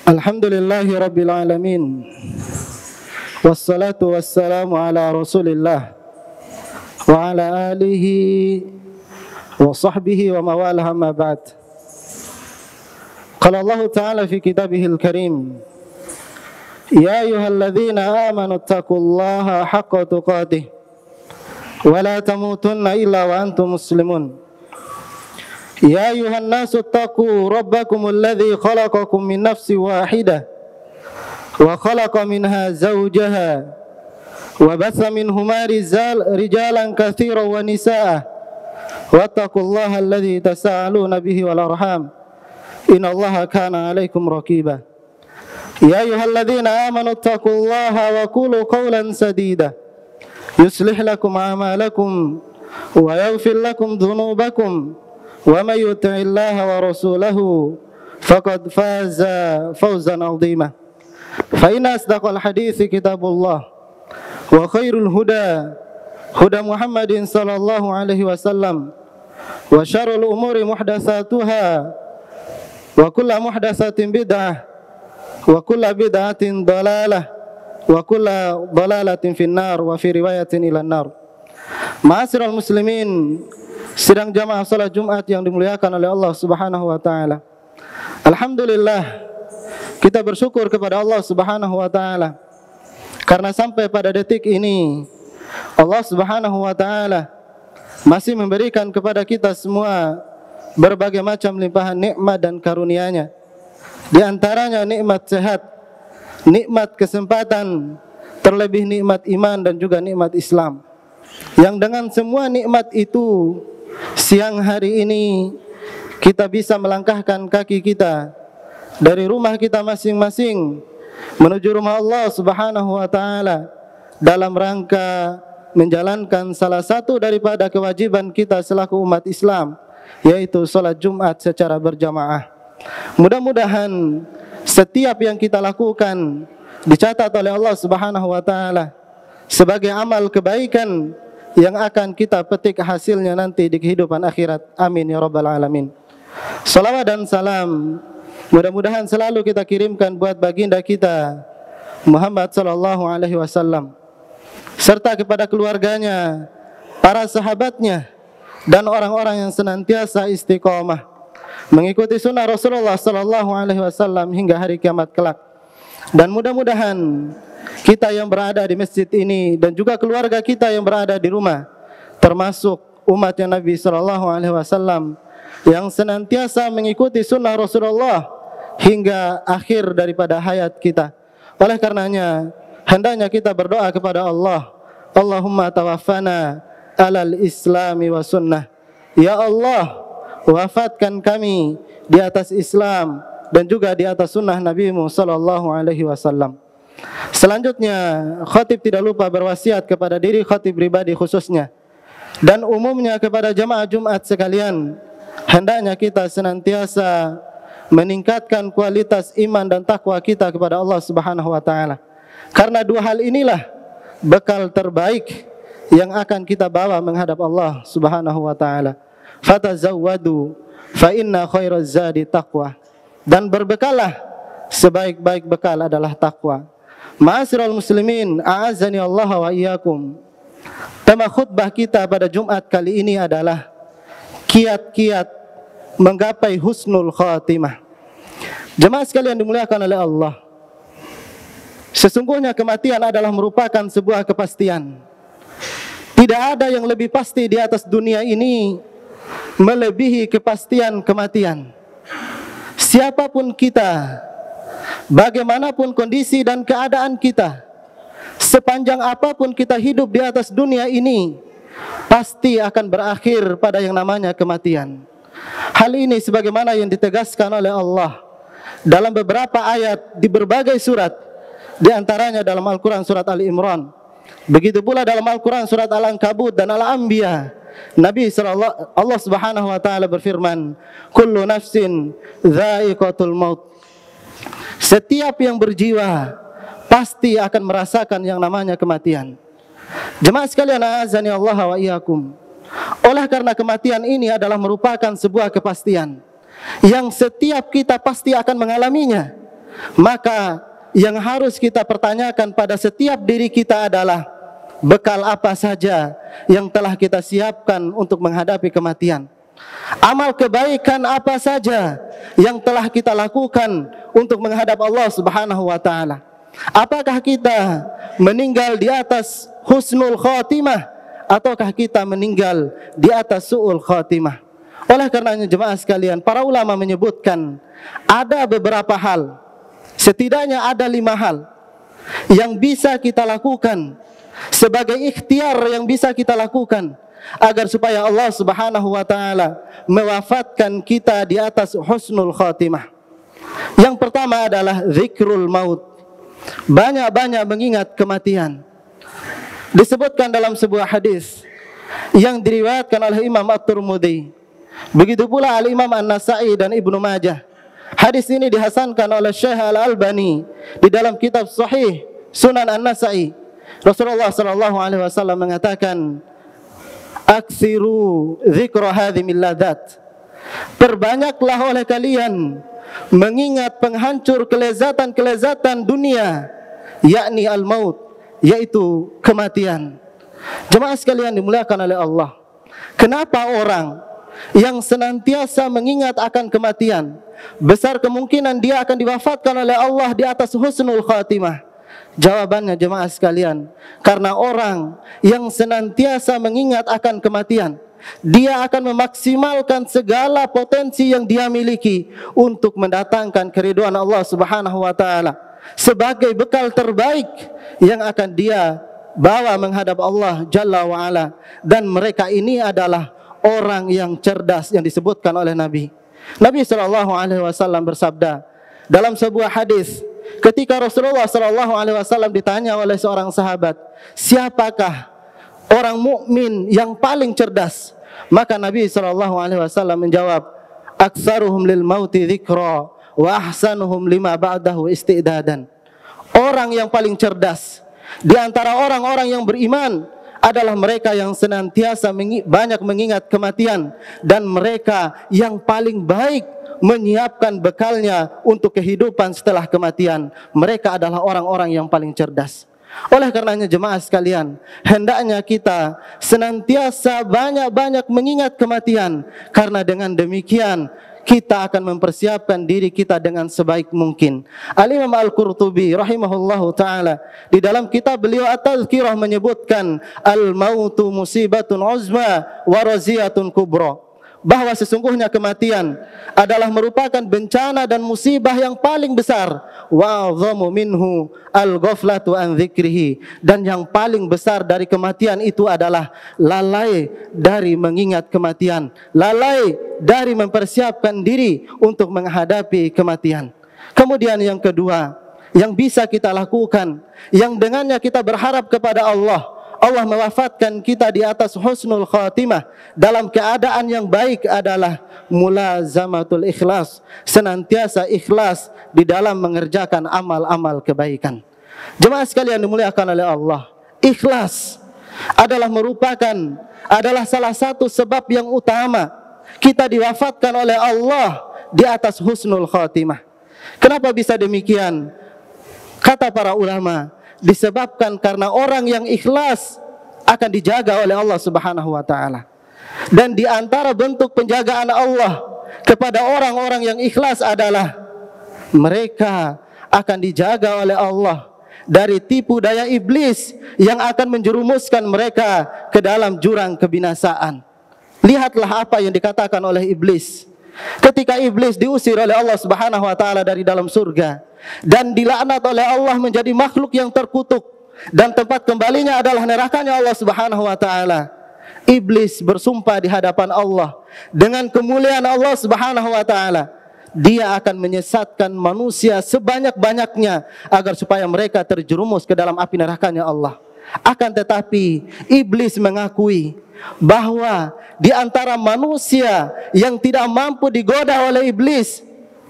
Alhamdulillahi Rabbil Alamin. Wassalatu wassalamu ala Rasulillah wa ala alihi wa sahbihi wa mawalah amma ba'd. Qala Allah Ta'ala fi kitabihil karim, Ya ayyuhalladzina amanu taqullaha haqqa tuqatih wa la tamutunna illa wa antum muslimun. Ya ayuhan nasu taqu rabbakumul ladzi khalaqakum min nafsin wahidah wa khalaqa minha zawjaha wa batha minhuma rijalan katsiran wa nisaa wattaqullaha alladzi tasaaluna bihi wal arham innallaha kana 'alaikum raqiba. Ya ayyuhalladzina amanu taqullaha wa qulu qawlan sadida yuslih lakum a'malakum wa yaghfir lakum dhunubakum wa may yuti'illaha wa rasulahu faqad faza fawzan 'azima. Fa inna asdaqal hadithi kitabullah wa khairul huda Muhammadin sallallahu alaihi wasallam wa syarrul umuri muhdatsatuha wa kullu muhdatsatin bid'ah wa kullu bid'atin dalalah wa kullu dalalatin finnar wa fi riwayatin ilan nar. Ma'asyiral muslimin, sidang jamaah salat Jumat yang dimuliakan oleh Allah Subhanahu wa taala. Alhamdulillah, kita bersyukur kepada Allah Subhanahu wa taala karena sampai pada detik ini Allah Subhanahu wa taala masih memberikan kepada kita semua berbagai macam limpahan nikmat dan karunia-Nya. Di antaranya nikmat sehat, nikmat kesempatan, terlebih nikmat iman dan juga nikmat Islam. Yang dengan semua nikmat itu, siang hari ini kita bisa melangkahkan kaki kita dari rumah kita masing-masing menuju rumah Allah Subhanahu wa taala dalam rangka menjalankan salah satu daripada kewajiban kita selaku umat Islam, yaitu salat Jumat secara berjamaah. Mudah-mudahan setiap yang kita lakukan dicatat oleh Allah Subhanahu wa taala sebagai amal kebaikan yang akan kita petik hasilnya nanti di kehidupan akhirat. Amin ya rabbal alamin. Salawat dan salam mudah-mudahan selalu kita kirimkan buat baginda kita Muhammad sallallahu alaihi wasallam serta kepada keluarganya, para sahabatnya dan orang-orang yang senantiasa istiqomah mengikuti sunnah Rasulullah sallallahu alaihi wasallam hingga hari kiamat kelak. Dan mudah-mudahan kita yang berada di masjid ini dan juga keluarga kita yang berada di rumah termasuk umatnya Nabi sallallahu alaihi wasallam yang senantiasa mengikuti sunnah Rasulullah hingga akhir daripada hayat kita. Oleh karenanya hendaknya kita berdoa kepada Allah, Allahumma tawaffana alal islami wa sunnah. Ya Allah, wafatkan kami di atas Islam dan juga di atas sunnah Nabi-Mu sallallahu alaihi wasallam. Selanjutnya, khatib tidak lupa berwasiat kepada diri khatib pribadi khususnya dan umumnya kepada jamaah Jumat sekalian, hendaknya kita senantiasa meningkatkan kualitas iman dan takwa kita kepada Allah Subhanahu wa taala. Karena dua hal inilah bekal terbaik yang akan kita bawa menghadap Allah Subhanahu wa taala. Fatazawwadu fa inna khairaz zadi taqwa. Dan berbekallah, sebaik-baik bekal adalah takwa. Ma'asyiral muslimin, a'azzani Allah wa iyyakum. Tema khutbah kita pada Jumat kali ini adalah kiat-kiat menggapai husnul khatimah. Jemaah sekalian dimuliakan oleh Allah, sesungguhnya kematian adalah merupakan sebuah kepastian. Tidak ada yang lebih pasti di atas dunia ini melebihi kepastian kematian. Siapapun kita, bagaimanapun kondisi dan keadaan kita, sepanjang apapun kita hidup di atas dunia ini, pasti akan berakhir pada yang namanya kematian. Hal ini sebagaimana yang ditegaskan oleh Allah dalam beberapa ayat di berbagai surat, di antaranya dalam Al-Quran surat Ali Imran, begitu pula dalam Al-Quran surat Al-Ankabut dan Al-Anbiya. Allah Subhanahu wa taala berfirman, kullu nafsin dha'iqatul maut. Setiap yang berjiwa pasti akan merasakan yang namanya kematian. Jemaah sekalian, azani Allah wa iyyakum. Oleh karena kematian ini adalah merupakan sebuah kepastian yang setiap kita pasti akan mengalaminya. maka yang harus kita pertanyakan pada setiap diri kita adalah bekal apa saja yang telah kita siapkan untuk menghadapi kematian. Amal kebaikan apa saja yang telah kita lakukan untuk menghadap Allah Subhanahu wa taala. Apakah kita meninggal di atas husnul khatimah ataukah kita meninggal di atas su'ul khatimah? Oleh karenanya jemaah sekalian, para ulama menyebutkan ada beberapa hal, setidaknya ada 5 hal yang bisa kita lakukan sebagai ikhtiar yang bisa kita lakukan agar supaya Allah Subhanahu wa taala mewafatkan kita di atas husnul khatimah. Yang pertama adalah zikrul maut. Banyak-banyak mengingat kematian. Disebutkan dalam sebuah hadis yang diriwayatkan oleh Imam At-Tirmidzi, begitu pula Al-Imam An-Nasa'i dan Ibnu Majah. Hadis ini dihasankan oleh Syekh Al-Albani di dalam kitab Sahih Sunan An-Nasa'i. Rasulullah sallallahu alaihi wasallam mengatakan, "Aktsiru dzikra hadhimil ladat." Perbanyaklah oleh kalian mengingat penghancur kelezatan-kelezatan dunia, yakni al-maut, yaitu kematian. Jemaah sekalian dimuliakan oleh Allah, kenapa orang yang senantiasa mengingat akan kematian, besar kemungkinan dia akan diwafatkan oleh Allah di atas husnul khatimah? Jawabannya jemaah sekalian, karena orang yang senantiasa mengingat akan kematian, dia akan memaksimalkan segala potensi yang dia miliki untuk mendatangkan keridhaan Allah Subhanahu wa taala sebagai bekal terbaik yang akan dia bawa menghadap Allah Jalla wa Ala. Dan mereka ini adalah orang yang cerdas yang disebutkan oleh Nabi. Nabi sallallahu alaihi wasallam bersabda dalam sebuah hadis, ketika Rasulullah sallallahu alaihi wasallam ditanya oleh seorang sahabat, siapakah orang mukmin yang paling cerdas? Maka Nabi sallallahu alaihi wasallam menjawab, aktsaruhum lil mauti dzikra wa ahsanuhum lima ba'dahu istidadan. Orang yang paling cerdas di antara orang-orang yang beriman adalah mereka yang senantiasa banyak mengingat kematian, dan mereka yang paling baik menyiapkan bekalnya untuk kehidupan setelah kematian. Mereka adalah orang-orang yang paling cerdas. Oleh karenanya jemaah sekalian, hendaknya kita senantiasa banyak-banyak mengingat kematian, karena dengan demikian kita akan mempersiapkan diri kita dengan sebaik mungkin. Al-Imam Al-Qurtubi rahimahullahu ta'ala di dalam kitab beliau At-Tazkirah menyebutkan, al-mautu musibatun uzma wa raziyatun kubra, bahwa sesungguhnya kematian adalah merupakan bencana dan musibah yang paling besar. Wa adhamu minhu al-ghaflatu an dzikrihi, dan yang paling besar dari kematian itu adalah lalai dari mengingat kematian, lalai dari mempersiapkan diri untuk menghadapi kematian. Kemudian yang kedua yang bisa kita lakukan, yang dengannya kita berharap kepada Allah mewafatkan kita di atas husnul khatimah dalam keadaan yang baik, adalah mulazamatul ikhlas, senantiasa ikhlas di dalam mengerjakan amal-amal kebaikan. Jemaah sekalian dimuliakan oleh Allah, ikhlas adalah salah satu sebab yang utama kita diwafatkan oleh Allah di atas husnul khatimah. Kenapa bisa demikian? Kata para ulama, disebabkan karena orang yang ikhlas akan dijaga oleh Allah Subhanahu wa taala. Dan di antara bentuk penjagaan Allah kepada orang-orang yang ikhlas adalah mereka akan dijaga oleh Allah dari tipu daya iblis yang akan menjerumuskan mereka ke dalam jurang kebinasaan. Lihatlah apa yang dikatakan oleh iblis ketika iblis diusir oleh Allah Subhanahu wa taala dari dalam surga dan dilaknat oleh Allah menjadi makhluk yang terkutuk, dan tempat kembalinya adalah nerakanya Allah Subhanahu wa taala. Iblis bersumpah di hadapan Allah dengan kemuliaan Allah Subhanahu wa taala, dia akan menyesatkan manusia sebanyak-banyaknya agar supaya mereka terjerumus ke dalam api nerakanya Allah. Akan tetapi iblis mengakui bahwa di antara manusia yang tidak mampu digoda oleh iblis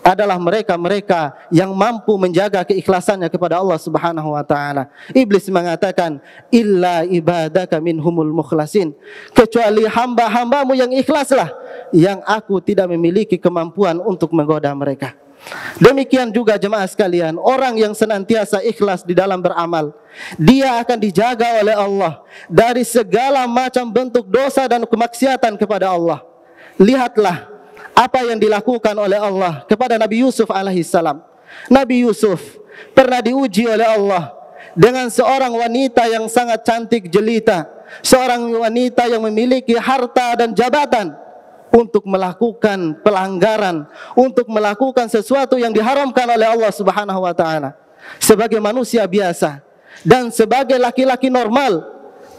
adalah mereka-mereka yang mampu menjaga keikhlasannya kepada Allah Subhanahu wa taala. Iblis mengatakan, illa ibadaka minhumul mukhlasin, kecuali hamba-hambamu yang ikhlaslah yang aku tidak memiliki kemampuan untuk menggoda mereka. Demikian juga jemaah sekalian, orang yang senantiasa ikhlas di dalam beramal, dia akan dijaga oleh Allah dari segala macam bentuk dosa dan kemaksiatan kepada Allah. Lihatlah apa yang dilakukan oleh Allah kepada Nabi Yusuf alaihissalam. Nabi Yusuf pernah diuji oleh Allah dengan seorang wanita yang sangat cantik jelita, seorang wanita yang memiliki harta dan jabatan, untuk melakukan pelanggaran, untuk melakukan sesuatu yang diharamkan oleh Allah Subhanahu wa taala. Sebagai manusia biasa dan sebagai laki-laki normal,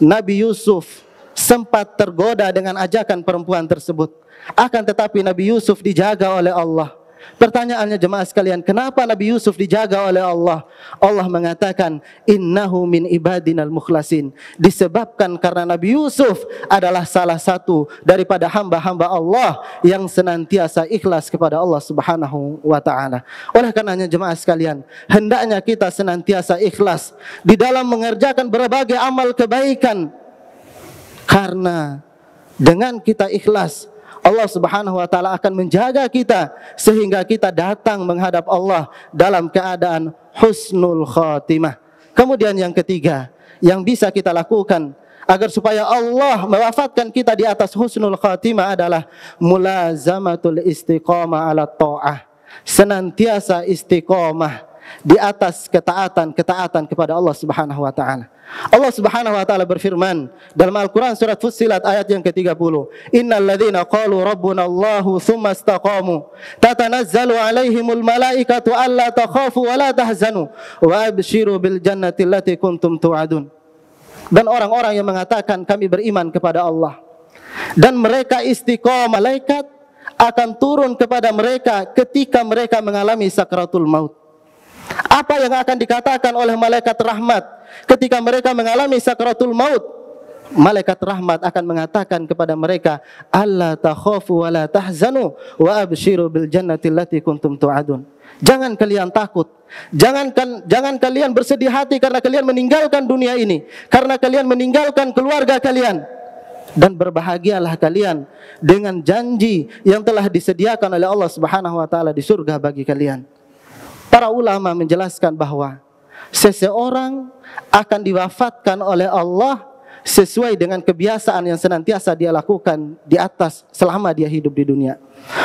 Nabi Yusuf sempat tergoda dengan ajakan perempuan tersebut. Akan tetapi Nabi Yusuf dijaga oleh Allah. Pertanyaannya jemaah sekalian, kenapa Nabi Yusuf dijaga oleh Allah? Allah mengatakan, innahu min ibadinal mukhlasin. Disebabkan karena Nabi Yusuf adalah salah satu daripada hamba-hamba Allah yang senantiasa ikhlas kepada Allah Subhanahu wa ta'ala. Oleh karenanya jemaah sekalian, hendaknya kita senantiasa ikhlas di dalam mengerjakan berbagai amal kebaikan. Karena dengan kita ikhlas, Allah Subhanahu wa taala akan menjaga kita sehingga kita datang menghadap Allah dalam keadaan husnul khatimah. Kemudian yang ketiga yang bisa kita lakukan agar supaya Allah mewafatkan kita di atas husnul khatimah adalah mulazamatul istiqamah ala ta'ah. Senantiasa istiqamah di atas ketaatan kepada Allah Subhanahu wa taala. Allah Subhanahu wa taala berfirman dalam Al-Qur'an surat Fussilat ayat yang ke-30, innal ladzina qalu rabbunallahu tsumma istaqamu tatanazzalu alaihimul malaikatu alla takhafu wa la tahzanu wa abshiru bil jannati allati kuntum tu'adun. Dan orang-orang yang mengatakan kami beriman kepada Allah dan mereka istiqamah, malaikat akan turun kepada mereka ketika mereka mengalami sakratul maut. Apa yang akan dikatakan oleh malaikat rahmat ketika mereka mengalami sakratul maut? Malaikat rahmat akan mengatakan kepada mereka, alla takhafu wa la tahzanu wa abshiru bil jannati allati kuntum tu'adun. Jangan kalian takut, jangan kalian bersedih hati karena kalian meninggalkan dunia ini, karena kalian meninggalkan keluarga kalian, dan berbahagialah kalian dengan janji yang telah disediakan oleh Allah Subhanahu wa taala di surga bagi kalian. Para ulama menjelaskan bahwa seseorang akan diwafatkan oleh Allah sesuai dengan kebiasaan yang senantiasa dia lakukan di atas selama dia hidup di dunia.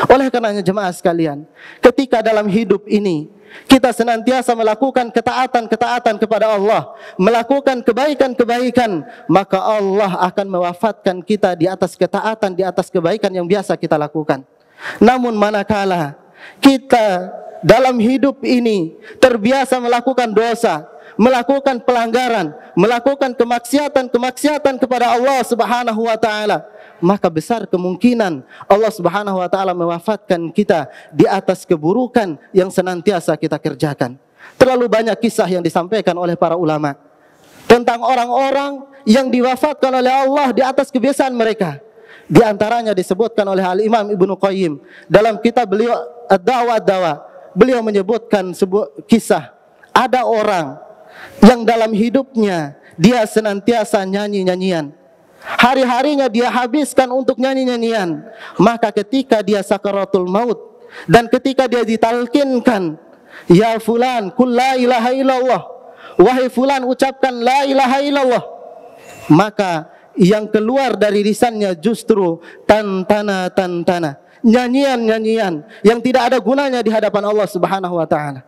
Oleh karenanya jemaah sekalian, ketika dalam hidup ini kita senantiasa melakukan ketaatan kepada Allah, melakukan kebaikan-kebaikan, maka Allah akan mewafatkan kita di atas ketaatan, di atas kebaikan yang biasa kita lakukan. Namun manakala kita dalam hidup ini terbiasa melakukan dosa, melakukan pelanggaran, melakukan kemaksiatan kepada Allah Subhanahu wa taala, maka besar kemungkinan Allah Subhanahu wa taala mewafatkan kita di atas keburukan yang senantiasa kita kerjakan. Terlalu banyak kisah yang disampaikan oleh para ulama tentang orang-orang yang diwafatkan oleh Allah di atas kebiasaan mereka. Di antaranya disebutkan oleh Al-Imam Ibnu Qayyim dalam kitab beliau Ad-Dawa Ad-Dawa. Beliau menyebutkan sebuah kisah, ada orang yang dalam hidupnya dia senantiasa nyanyi-nyanyian. Hari-harinya dia habiskan untuk nyanyi-nyanyian. Maka ketika dia sakaratul maut dan ketika dia ditalkinkan, ya fulan qul la ilaha illallah, wahai fulan ucapkan la ilaha illallah, maka yang keluar dari lisannya justru tantana, nyanyian-nyanyian yang tidak ada gunanya di hadapan Allah Subhanahu wa taala.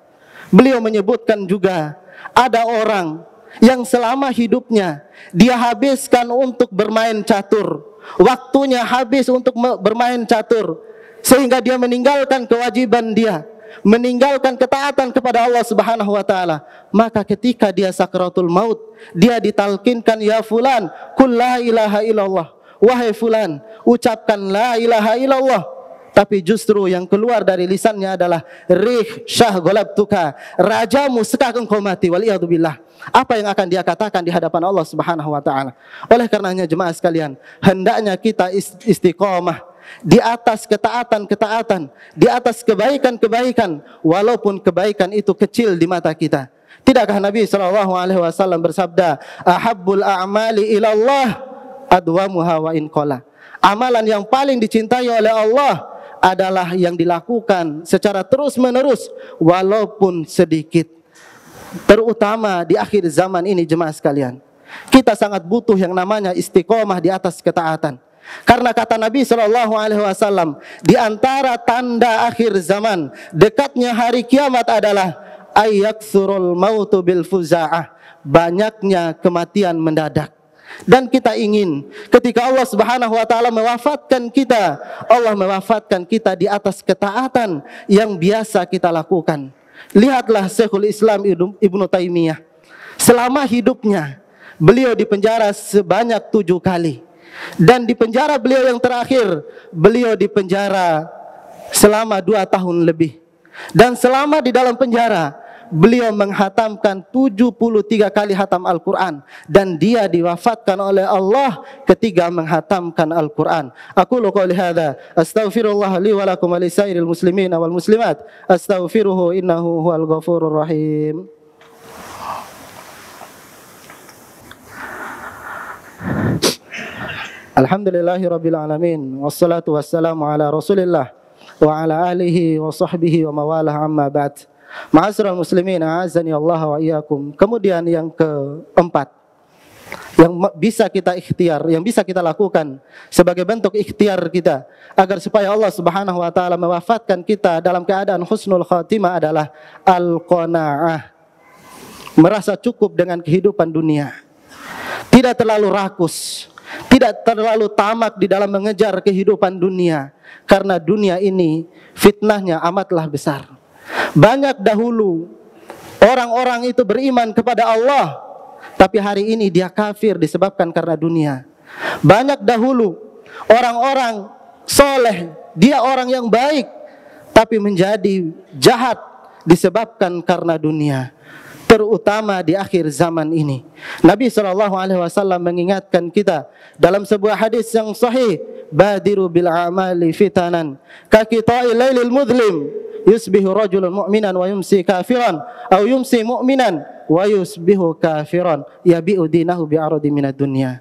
Beliau menyebutkan juga ada orang yang selama hidupnya dia habiskan untuk bermain catur. Waktunya habis untuk bermain catur sehingga dia meninggalkan kewajiban dia, meninggalkan ketaatan kepada Allah Subhanahu wa taala. Maka ketika dia sakratul maut, dia ditalkinkan, ya fulan qul la ilaha illallah, wahai fulan ucapkan la ilaha illallah. Tapi justru yang keluar dari lisannya adalah rih syah golabtuka, rajamu sekak engkau mati, waliyadzubillah. Apa yang akan dia katakan di hadapan Allah Subhanahu wa taala? Oleh karenanya jemaah sekalian, hendaknya kita istiqomah di atas ketaatan, di atas kebaikan-kebaikan, walaupun kebaikan itu kecil di mata kita. Tidakkah Nabi SAW bersabda, ahabbul a'mali ilallah adwamuha wa in qala. Amalan yang paling dicintai oleh Allah adalah yang dilakukan secara terus-menerus walaupun sedikit. Terutama di akhir zaman ini jemaah sekalian, kita sangat butuh yang namanya istiqomah di atas ketaatan. Karena kata Nabi SAW, di antara tanda akhir zaman, dekatnya hari kiamat adalah ayyaksurul mautu bil fuza'ah, banyaknya kematian mendadak. Dan kita ingin ketika Allah Subhanahu wa taala mewafatkan kita, Allah mewafatkan kita di atas ketaatan yang biasa kita lakukan. Lihatlah Syekhul Islam Ibnu Taimiyah, selama hidupnya beliau dipenjara sebanyak 7 kali. Dan di penjara beliau yang terakhir, beliau dipenjara selama 2 tahun lebih. Dan selama di dalam penjara, beliau menghatamkan 73 kali hatam Al-Quran. Dan dia diwafatkan oleh Allah ketika menghatamkan Al-Quran. Aqulu qouli hadza, astaghfirullah li wa lakum wa lisairil muslimin wal muslimat, astaghfiruhu innahu huwal ghafurur rahim. Alhamdulillahi rabbil alamin, wassalatu wassalamu ala rasulillah wa ala alihi wa sahbihi wa mawalah, amma ba'd. Ma'asyiral muslimin, a'azani Allah wa iyyakum. Kemudian yang keempat, yang bisa kita ikhtiar, yang bisa kita lakukan sebagai bentuk ikhtiar kita agar supaya Allah Subhanahu wa taala mewafatkan kita dalam keadaan husnul khatimah adalah al-qanaah. Merasa cukup dengan kehidupan dunia. Tidak terlalu rakus, tidak terlalu tamak di dalam mengejar kehidupan dunia, karena dunia ini fitnahnya amatlah besar. Banyak dahulu orang-orang itu beriman kepada Allah, tapi hari ini dia kafir disebabkan karena dunia. Banyak dahulu orang-orang soleh, dia orang yang baik, tapi menjadi jahat disebabkan karena dunia. Terutama di akhir zaman ini. Nabi SAW mengingatkan kita dalam sebuah hadis yang sahih, badiru bil a'mali fitanan kaqitai lailil mudlim, yusbihu rajulun mu'minan wa yumsi kafiran, aw yumsi mu'minan wa yusbihu kafiran, yabi'u dinahu bi'aradi minad dunya.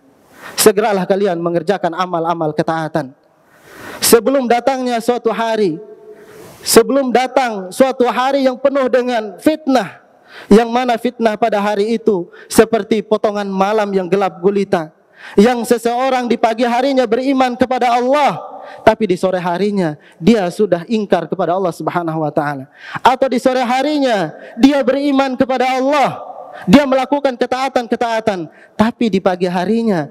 Segeralah kalian mengerjakan amal-amal ketaatan sebelum datangnya suatu hari, sebelum datang suatu hari yang penuh dengan fitnah, yang mana fitnah pada hari itu seperti potongan malam yang gelap gulita, yang seseorang di pagi harinya beriman kepada Allah, tapi di sore harinya dia sudah ingkar kepada Allah Subhanahu wa taala. Atau di sore harinya dia beriman kepada Allah, dia melakukan ketaatan-ketaatan, tapi di pagi harinya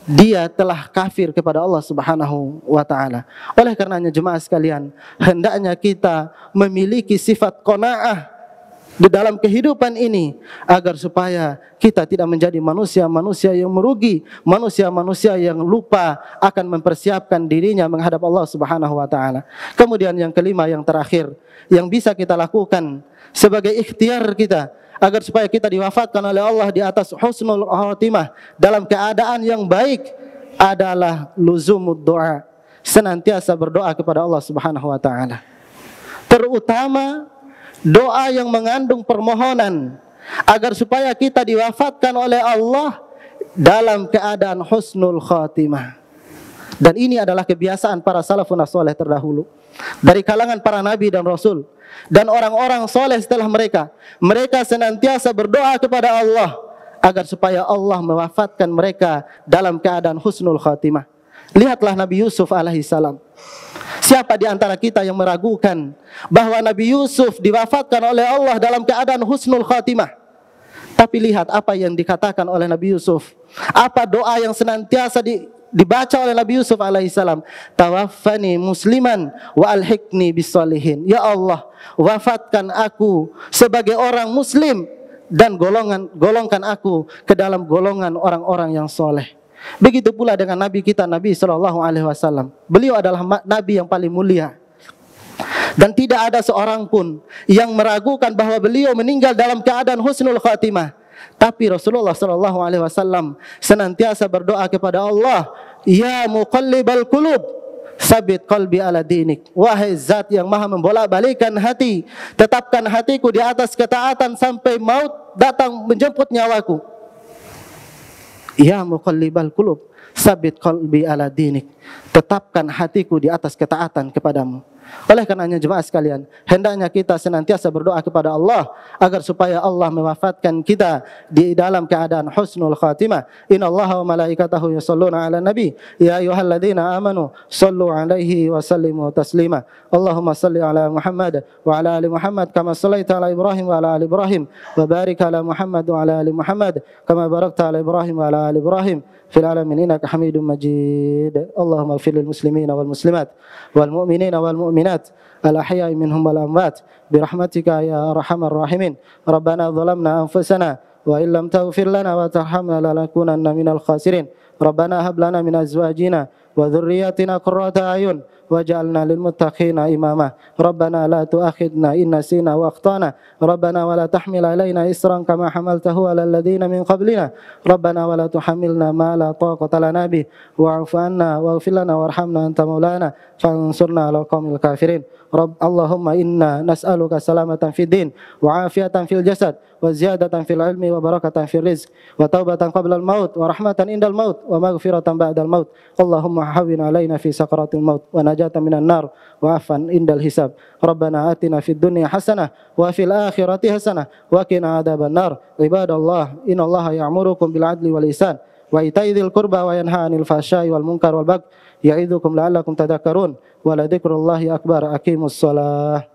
dia telah kafir kepada Allah Subhanahu wa taala. Oleh karenanya jemaah sekalian, hendaknya kita memiliki sifat qanaah di dalam kehidupan ini agar supaya kita tidak menjadi manusia-manusia yang merugi, manusia-manusia yang lupa akan mempersiapkan dirinya menghadap Allah Subhanahu wa taala. Kemudian yang kelima, yang terakhir, yang bisa kita lakukan sebagai ikhtiar kita agar supaya kita diwafatkan oleh Allah di atas husnul khatimah dalam keadaan yang baik adalah luzumud doa, senantiasa berdoa kepada Allah Subhanahu wa taala. Terutama doa yang mengandung permohonan agar supaya kita diwafatkan oleh Allah dalam keadaan husnul khatimah. Dan ini adalah kebiasaan para salafun saleh terdahulu, dari kalangan para nabi dan rasul dan orang-orang soleh setelah mereka. Mereka senantiasa berdoa kepada Allah agar supaya Allah mewafatkan mereka dalam keadaan husnul khatimah. Lihatlah Nabi Yusuf alaihissalam. Siapa di antara kita yang meragukan bahwa Nabi Yusuf diwafatkan oleh Allah dalam keadaan husnul khatimah? Tapi lihat apa yang dikatakan oleh Nabi Yusuf. Apa doa yang senantiasa dibaca oleh Nabi Yusuf alaihissalam? Tawaffani musliman wa alhiqni bisolihin. Ya Allah, wafatkan aku sebagai orang muslim dan golongkan aku ke dalam golongan orang-orang yang soleh. Begitu pula dengan Nabi kita, Nabi SAW. Beliau adalah Nabi yang paling mulia, dan tidak ada seorang pun yang meragukan bahwa beliau meninggal dalam keadaan husnul khatimah. Tapi Rasulullah SAW senantiasa berdoa kepada Allah, Ya muqallibal qulub, sabit qalbi ala dinik. Wahai zat yang maha membolak-balikan hati, tetapkan hatiku di atas ketaatan sampai maut datang menjemput nyawaku. Ya muqallibal qulub, sabit qalbi ala dinik. Tetapkan hatiku di atas ketaatan kepadamu. Oleh karenanya jemaah sekalian, hendaknya kita senantiasa berdoa kepada Allah agar supaya Allah mewafatkan kita di dalam keadaan husnul khatimah. Innallaha wa malaikatahu yusholluna 'alan nabi ya ayyuhalladzina amanu shallu 'alaihi wa sallimu taslima. Allahumma shalli 'ala Muhammad wa 'ala ali Muhammad kama shallaita 'ala Ibrahim wa 'ala ali Ibrahim wa barik 'ala Muhammad wa 'ala ali Muhammad kama barakta 'ala Ibrahim wa 'ala ali Ibrahim fil alamin innaka Hamidum Majid. Allahumma ighfir lil muslimina wal muslimat wal mu'minina wal mu'minat al-ahya'i minhum wal amwat birahmatika ya arhamar rahimin. Rabbana zalamna anfusana wa illam taghfir lana wa tarhamna lanakunanna minal khasirin. Rabbana hab lana min azwajina wa dhurriyyatina qurrata a'yun waj'alna lil muttaqina imama. Rabbana la tu'akhidna in nasina wa akhtana. Rabbana wa la tahmil alaina isran kama hamaltahu 'alal ladzina min qablina. Rabbana wa la tuhammilna ma la taqata lana bih wa'fu 'anna waghfir lana warhamna anta maulana fansurna 'alal qaumil kafirin. Allahumma inna nas'aluka salamatan fid din wa afiatan fil jasad wa ziyadatan fil ilmi wa barakatan fil rizq wa taubatan qabla al maut wa rahmatan indal maut wa maghfiratan ba'dal maut. Allahumma hawwin 'alaina fi sakaratil maut wa najatan minan nar wa afan indal hisab. Rabbana atina fid dunya hasanah wa fil akhirati hasanah wa qina adzaban nar. Ibadallah, innallaha ya'murukum bil 'adli wal ihsan wa ita'i dzil qurba wa yanha 'anil fahsya'i wal munkar wal baghi ya'idzukum la'allakum tadhakkarun. Wa la dzikrullahi akbar. Aqimus shalah.